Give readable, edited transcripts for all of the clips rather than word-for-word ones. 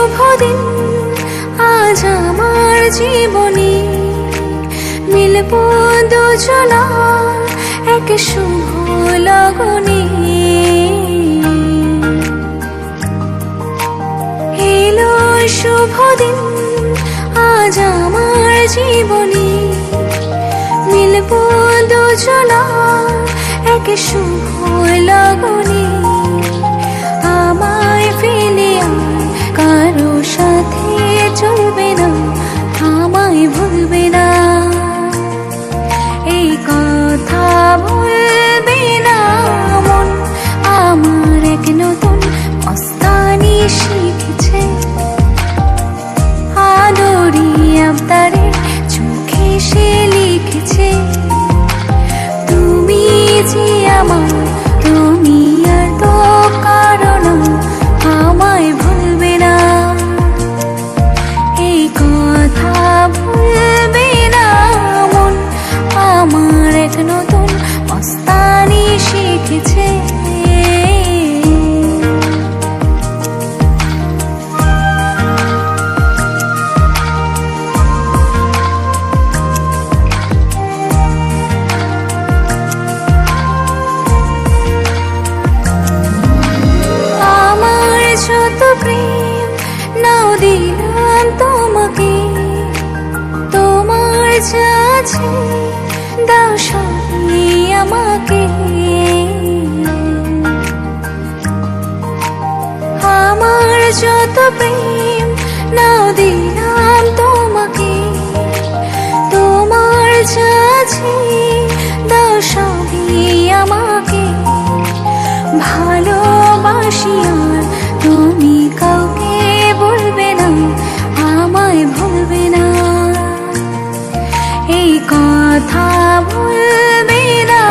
শুভ দিন আজ আমার জীবনে, মিলব দুজনা এক শুভ লগনে। এলো শুভ দিন আজ আমার জীবনে, মিলব দুজনা এক শুভ লগনে। আমায় ফেলে আর কারো সাথে চলবে না, আমায় ভুলবে না, এই কথা বলবে না মন। আমার এক নতুন মস্তানি শিখেছে, আদরি আবদারে চোখে সে লিখেছে, তুমি যে আমার, তুমি আর তো কারো না, আমায় ভুলবে না, এই কথা ভুলবে না মন। আমার এক নতুন মস্তানি শিখেছে। আমার যত প্রেম নাও দিলাম তোমাকে, তোমার যা আছে দাও সবই আমাকে। আমার যত প্রেম নাও দিলাম তোমাকে, তোমার যা আছে দাও সবই আমাকে। ভালোবাসি আর তুমি কাউকে বলবে না, আমায় ভুলবে না, এই কথা ভুলবে না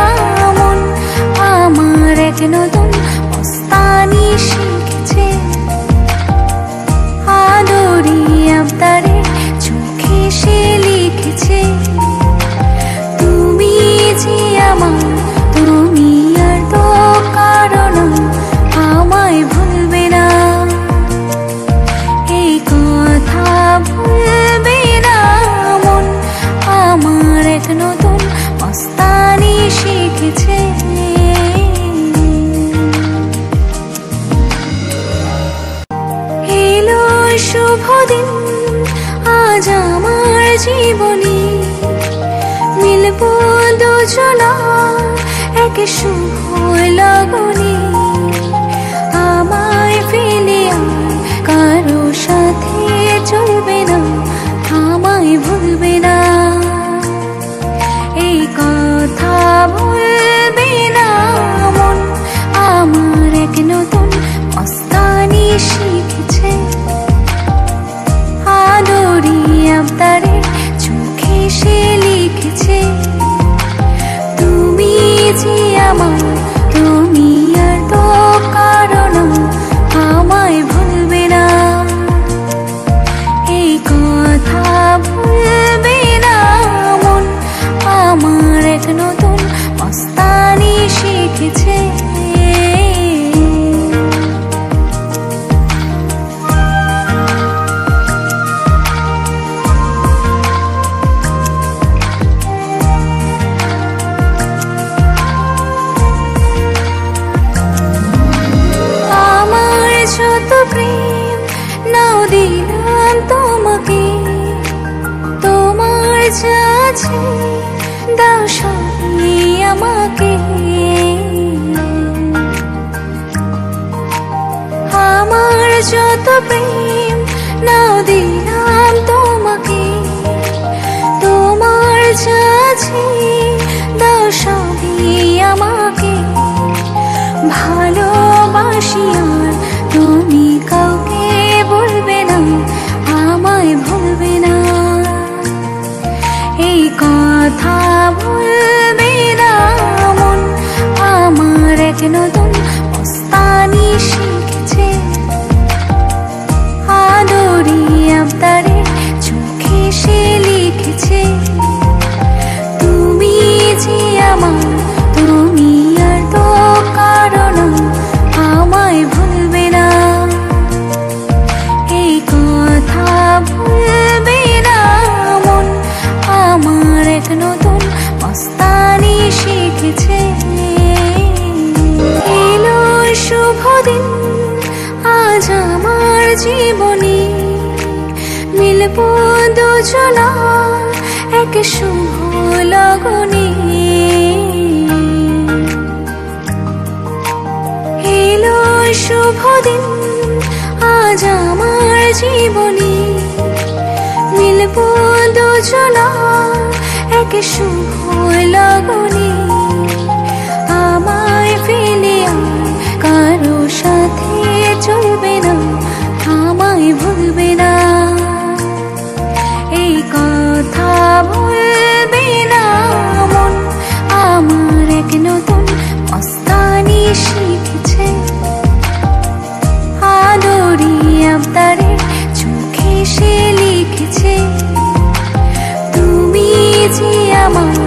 মন। আমার এক নতুন মস্তানি শিখেছে, আদরি আবদারে চোখে সে লিখেছে, তুমি যে আমার, তুমি আর তো কারো না, আমায় ভুলবে না, এই কথা ভুলবে না মন। আমার এক নতুন মস্তানি শিখেছে। এলো শুভ দিন আজ আমার জীবনে, মিলব দুজনা এক শুভ লগনে। আমায় ফেলে আর কারো সাথে চলবে না, আমায় ভুলবে না, এই কথা বলবে না মন। আমার এক নতুন মস্তানি শিখেছে, আদরি আবদারে চোখে সে লিখেছে, তুমি যে আমার, তুমি আর তো কারো না, আমায় ভুলবে না, এই কথা ভুলবে না মন। আমার এক নতুন মস্তানি শিখেছে। আমার যত প্রেম নাও দিলাম তোমাকে, তোমার যা আছে দাও সবই আমাকে। আমার যত প্রেম নাও দিলাম তোমাকে, তোমার যা আছে দাও সবই আমাকে। ভালোবাসি আর তুমি কাউকে বলবে না, আমায় ভুলবে না, এই কথা ভুলবে না মন। আমার এক নতুন মস্তানি শিখেছে, আদরি আজ আমার জীবনে মিলবো দুজনা এক শুভ লগনে। এলো শুভ দিন আজ আমার জীবনে মিলবো দুজনা এক শুভ লগনে। আমায় ফেলে আর কারো সাথে চলবে না, আমায় ভুলবে না, এই কথা ভুলবে না মন। আমার এক নতুন মস্তানি শিখেছে, আদরি আবদারে চোখে সে লিখেছে, তুমি যে আমার